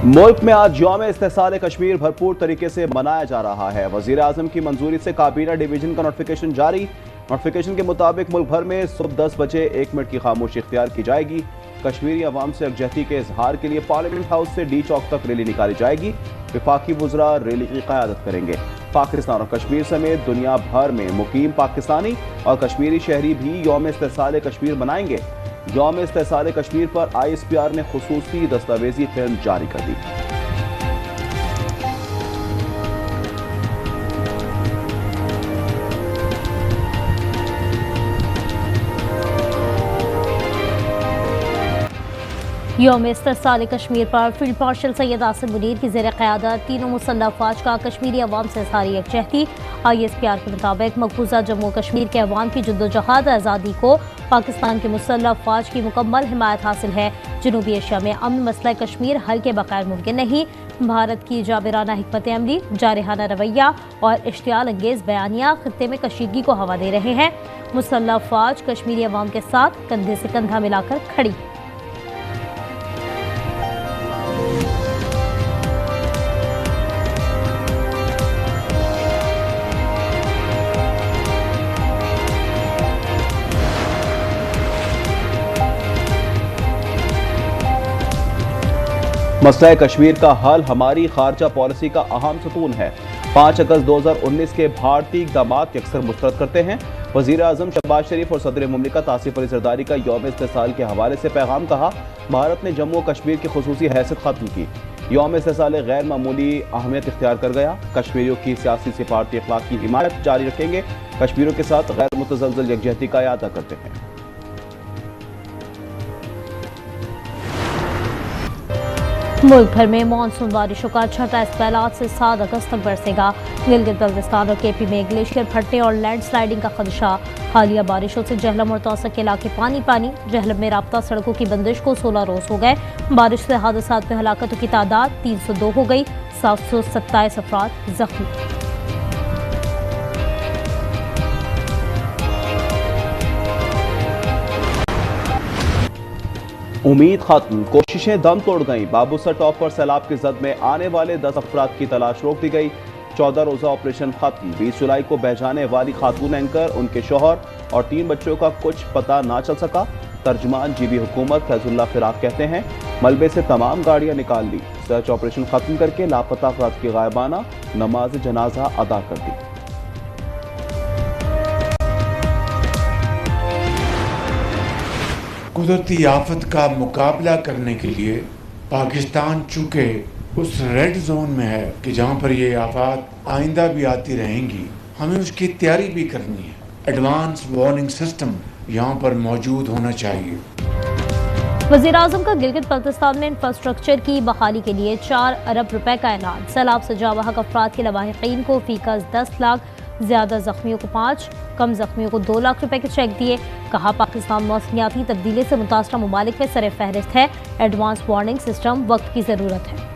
मुल्क में आज यौम इस्तेहसाल कश्मीर भरपूर तरीके से मनाया जा रहा है। वजीर आजम की मंजूरी से काबीना डिवीजन का नोटिफिकेशन जारी। नोटिफिकेशन के मुताबिक मुल्क भर में सुबह 10 बजे 1 मिनट की खामोशी इख्तियार की जाएगी। कश्मीरी अवाम से यकजहती के इजहार के लिए पार्लियामेंट हाउस से डी चौक तक रैली निकाली जाएगी। विफाकी वुज़रा रैली की क़यादत करेंगे। पाकिस्तान और कश्मीर समेत दुनिया भर में मुकीम पाकिस्तानी और कश्मीरी शहरी भी यौम इस्तेहसाल कश्मीर मनाएंगे। यौम इस्तेहसाल कश्मीर पर ISPR ने खुसूसी दस्तावेजी फिल्म जारी कर दी। यौम इस्तेहसाल कश्मीर पर फील्ड मार्शल सैयद आसिम मुनीर की ज़ेर क़यादत तीनों मुसल्लह अफ़वाज का कश्मीरी अवाम से सारी यकजहती। ISPR के मुताबिक मकबूजा जम्मू कश्मीर के अवाम की जद्दोजहद आज़ादी को पाकिस्तान के मुसल्लह अफ़वाज की मुकम्मल हिमायत हासिल है। जनूबी एशिया में अमन मसला कश्मीर हल के बगैर मुमकिन नहीं। भारत की जाबिराना हिकमत अमली, जारहाना रवैया और इश्तियाल अंगेज़ बयानिया खित्ते में कशीदगी को हवा दे रहे हैं। मुसल्लह अफ़वाज कश्मीरी अवाम के साथ कंधे से कंधा मिलाकर खड़ी है। मसला कश्मीर का हल हमारी खारजा पॉलिसी का अहम सतून है। 5 अगस्त 2019 के भारतीय इक़दामात के अक्सर मुस्तरद करते हैं। वज़ीर आज़म शहबाज शरीफ और सदर मुमलिकत आसिफ अली ज़रदारी का यौम इस्तेहसाल के हवाले से पैगाम कहा। भारत ने जम्मू कश्मीर की खुसूसी हैसियत खत्म की। यौम इस्तेहसाल गैर मामूली अहमियत इख्तियार कर गया। कश्मीरियों की सियासी सिफारती अखलाक की हिमायत जारी रखेंगे। कश्मीरियों के साथ गैर मुतज़लज़ल यकजहती का इरादा करते हैं। मुल्क भर में मानसून बारिशों का छठा स्पेल आज से 7 अगस्त तक बरसेगा। गिलगित बल्तिस्तान और KP में ग्लेशियर फटने और लैंडस्लाइडिंग का खदशा। हालिया बारिशों से जहलम और तौसक के इलाके पानी पानी। जहलम में राब्ता सड़कों की बंदिश को 16 रोज हो गए। बारिश से हादसात में हलाकतों की तादाद 302 हो गई। 727 अफराद जख्मी। उम्मीद खत्म, कोशिशें दम तोड़ गईं। बाबूसर टॉप पर सैलाब की जद में आने वाले 10 अफराद की तलाश रोक दी गई। 14 रोजा ऑपरेशन खत्म। 20 जुलाई को बह जाने वाली खातून एंकर, उनके शौहर और 3 बच्चों का कुछ पता ना चल सका। तर्जमान GB हुकूमत फैजुल्लाह फिराक कहते हैं मलबे से तमाम गाड़ियां निकाल ली। सर्च ऑपरेशन खत्म करके लापता अफराद की गायबाना नमाज जनाजा अदा कर दी। कुदरती आफत का मुकाबला करने के लिए पाकिस्तान चूँकि उस रेड जोन में है कि जहाँ पर ये आफत आइंदा भी आती रहेंगी, हमें उसकी तैयारी भी करनी है। एडवांस वार्निंग सिस्टम यहाँ पर मौजूद होना चाहिए। वज़ीर आज़म का गिलगित बल्तिस्तान में इंफ्रास्ट्रक्चर की बहाली के लिए 4 अरब रुपए का ऐलान। सैलाब से जाबहक अफराद के लवाहिकीन को फीकस 10 लाख, ज्यादा जख्मियों को 5, कम जख्मियों को 2 लाख रुपए के चेक दिए। कहा पाकिस्तान मौसमियाती तब्दीली से मुतासरा ममालिक में सरे फहरिस्त है। एडवांस वार्निंग सिस्टम वक्त की जरूरत है।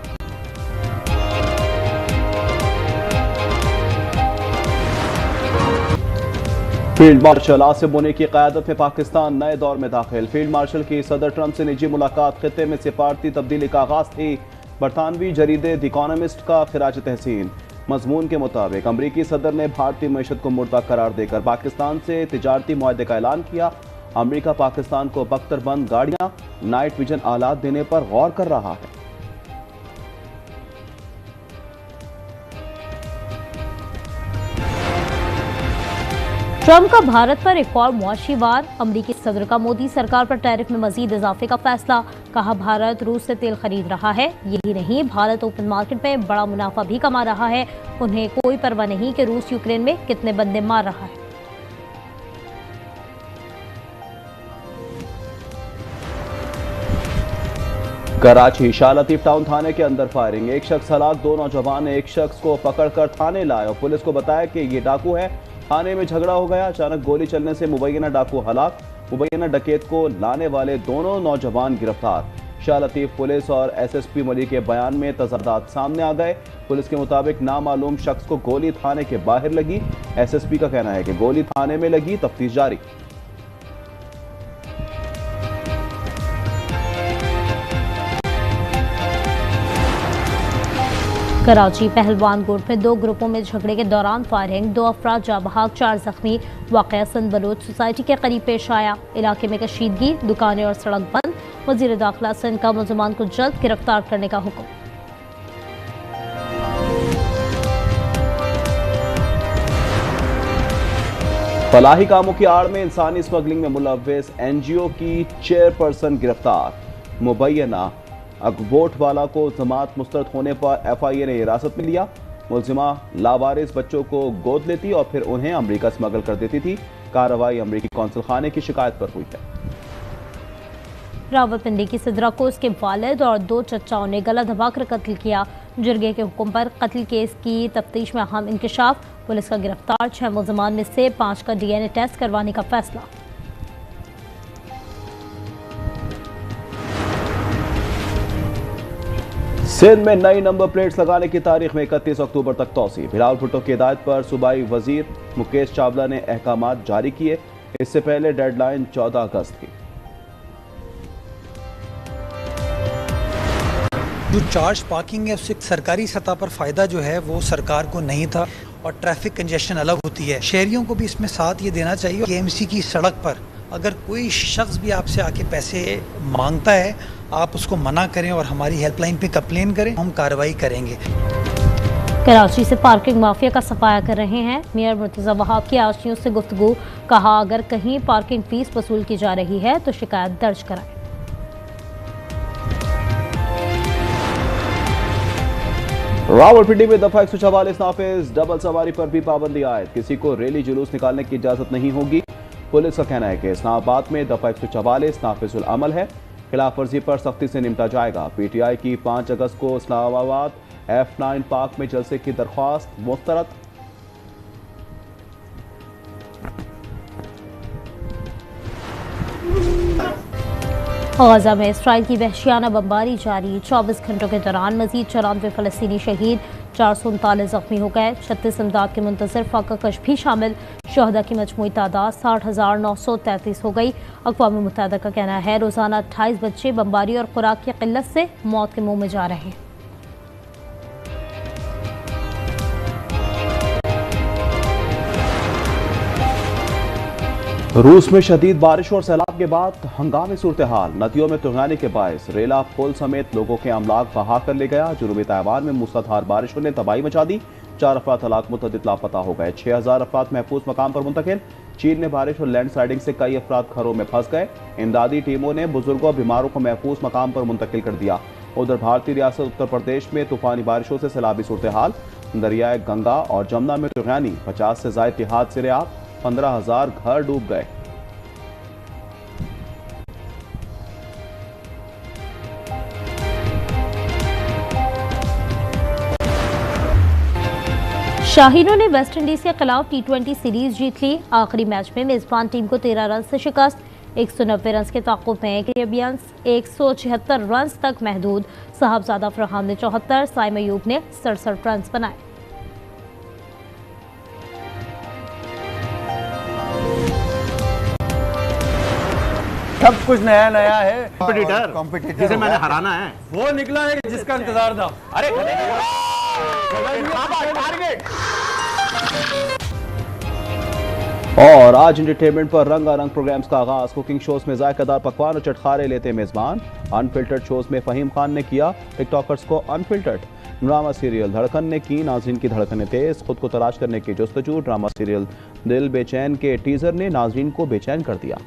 फील्ड मार्शल आसिम मुनीर की क़यादत में पाकिस्तान नए दौर में दाखिल। फील्ड मार्शल की सदर ट्रंप से निजी मुलाकात। खित्ते में सिफारती तब्दीली का आगाज थी। बरतानवी जरीदे द इकोनॉमिस्ट का खिराज तहसीन। मजमून के मुताबिक अमरीकी सदर ने भारतीय मईशत को मुर्दा करार देकर पाकिस्तान से तिजारती मुआहदे का ऐलान किया। अमरीका पाकिस्तान को बख्तरबंद गाड़ियां, नाइट विजन आलात देने पर गौर कर रहा है। ट्रंप का भारत पर एक और मुआशी वार। अमरीकी सदर का मोदी सरकार पर टैरिफ में मजीद इजाफे का फैसला। कहा भारत रूस से तेल खरीद रहा है। यही नहीं, भारत ओपन मार्केट में बड़ा मुनाफा भी कमा रहा है। उन्हें कोई परवाह नहीं कि रूस यूक्रेन में कितने बंदे मार रहा है। कराची शाह लतीफ टाउन थाने के अंदर फायरिंग। एक शख्स हलाक, 2 नौजवान एक शख्स को पकड़कर थाने लाए और पुलिस को बताया कि ये डाकू है। थाने में झगड़ा हो गया। अचानक गोली चलने से मुबैना डाकू हलाक, मुबैना डकैत को लाने वाले दोनों नौजवान गिरफ्तार। शाह लतीफ पुलिस और SSP मली के बयान में तज़ादात सामने आ गए। पुलिस के मुताबिक नामालूम शख्स को गोली थाने के बाहर लगी। SSP का कहना है कि गोली थाने में लगी, तफ्तीश जारी। कराची पहलवान कोट में 2 ग्रुपों में झगड़े के दौरान फायरिंग, 2 अफराद जाँ बहक, 4 जख्मी। वाक़या सिंध बलोच सोसाइटी के करीब पेश आया। इलाके में कशीदगी, दुकानें और सड़क बंद। वज़ीर दाखिला सिंध का मुलज़मान को जल्द गिरफ्तार करने का हुक्म। फलाही कामों की आड़ में इंसानी स्मगलिंग में मुलव्विस NGO की चेयरपर्सन गिरफ्तार। मुबैना अकबोट वाला को जमात मुस्तरद होने पर FIA ने हिरासत में लिया। मुलजिमा लावारिस बच्चों को गोद लेती और फिर उन्हें अमेरिका स्मगल कर देती थी। कार्रवाई अमेरिकी कौंसल खाने की शिकायत पर हुई है। रावलपिंडी की सिदरा को उसके वालिद और 2 चचाओं ने गला दबाकर कत्ल किया। जुर्गे के हुक्म पर कत्ल केस की तफ्तीश में अहम इंकशाफ। पुलिस का गिरफ्तार 6 मुलजमान में से 5 का DNA टेस्ट करवाने का फैसला। सिंध में नई नंबर प्लेट्स लगाने की तारीख में 31 अक्टूबर तक तौसी। बिलावल भुट्टो की हिदायत पर सूबाई वजीर मुकेश चावला ने अहकामात जारी किए। इससे पहले डेडलाइन 14 अगस्त थी। जो चार्ज पार्किंग है उससे सरकारी सतह पर फ़ायदा जो है वो सरकार को नहीं था और ट्रैफिक कंजेशन अलग होती है। शहरियों को भी इसमें साथ ये देना चाहिए कि KMC की सड़क पर अगर कोई शख्स भी आपसे आके पैसे मांगता है आप उसको मना करें और हमारी हेल्पलाइन पे कंप्लेन करें, हम कार्रवाई करेंगे। कराची से पार्किंग माफिया का सफाया कर रहे हैं मेयर मुर्तज़ा वहाब की आशियों से गुफ्तगू। कहा अगर कहीं पार्किंग फीस वसूल की जा रही है तो शिकायत दर्ज कराएं। रावलपिंडी में दफा 144 नाफिज, डबल सवारी पर भी पाबंदी आयद। किसी को रैली जुलूस निकालने की इजाजत नहीं होगी। पुलिस का कहना है कि इस्लामाबाद में दफा 144 नाफिजुल अमल है। खिलाफ वर्जी पर सख्ती से निपटा जाएगा। PTI की 5 अगस्त को इस्लामाबाद F9 पार्क में जलसे की दरख्वास्त मुस्तरद। गाजा में इसराइल की वहशियाना बमबारी जारी। 24 घंटों के दौरान मजीद 94 फलस्तीनी शहीद, 439 जख्मी हो गए। 36 इमदाद के मुंतज़िर फाका कश भी शामिल। शहदा की मजमूई तादाद 60,933 हो गई। अक़वाम मुत्तहिदा का कहना है रोज़ाना 28 बच्चे बमबारी और खुराक की किल्लत से मौत के मुंह में जा रहे हैं। रूस में शदीद बारिश और सैलाब के बाद हंगामी सूरत हाल। नदियों में तुगयानी के बायस रेला पुल समेत लोगों के अमलाक बहा कर ले गया। जुनूबी ताइवान में मूसलाधार बारिशों ने तबाही मचा दी। 4 अफराद हलाक, मुतअद्दिद लापता हो गए। 6000 अफराद महफूज मकाम पर मुंतकिल। चीन में बारिश और लैंडस्लाइडिंग से कई अफराद घरों में फंस गए। इमदादी टीमों ने बुजुर्गों और बीमारों को महफूज मकाम पर मुंतकिल कर दिया। उधर भारतीय रियासत उत्तर प्रदेश में तूफानी बारिशों से सैलाबी सूरत हाल। दरियाए गंगा और जमुना में तुगयानी, 50 से ज्यादा तिहाद सिरे आब, 15,000 घर डूब गए। शाहीनों ने वेस्टइंडीज के खिलाफ T20 सीरीज जीत ली। आखिरी मैच में मेजबान टीम को 13 रन से शिकस्त। 190 रन के ताक़ुब में कैरेबियंस 176 रन तक महदूद। साहबजादा फरहान ने 74, साइम अयूब ने 67 रन बनाए। सब कुछ नया नया है। कॉम्पिटिटर जिसे मैंने हराना है वो निकला है जिसका इंतजार था। अरे और आज एंटरटेनमेंट पर रंगारंग प्रोग्राम्स का आगाज। कुकिंग शोज में जायकेदार पकवान और चटखारे लेते मेजबान। अनफिल्टर्ड शोज में फहीम खान ने किया टिकटॉकर्स को अनफिल्टर्ड। ड्रामा सीरियल धड़कन ने की नाज़रीन की धड़कनें तेज। खुद को तलाश करने की जस्तजू। ड्रामा सीरियल दिल बेचैन के टीजर ने नाज़रीन को बेचैन कर दिया।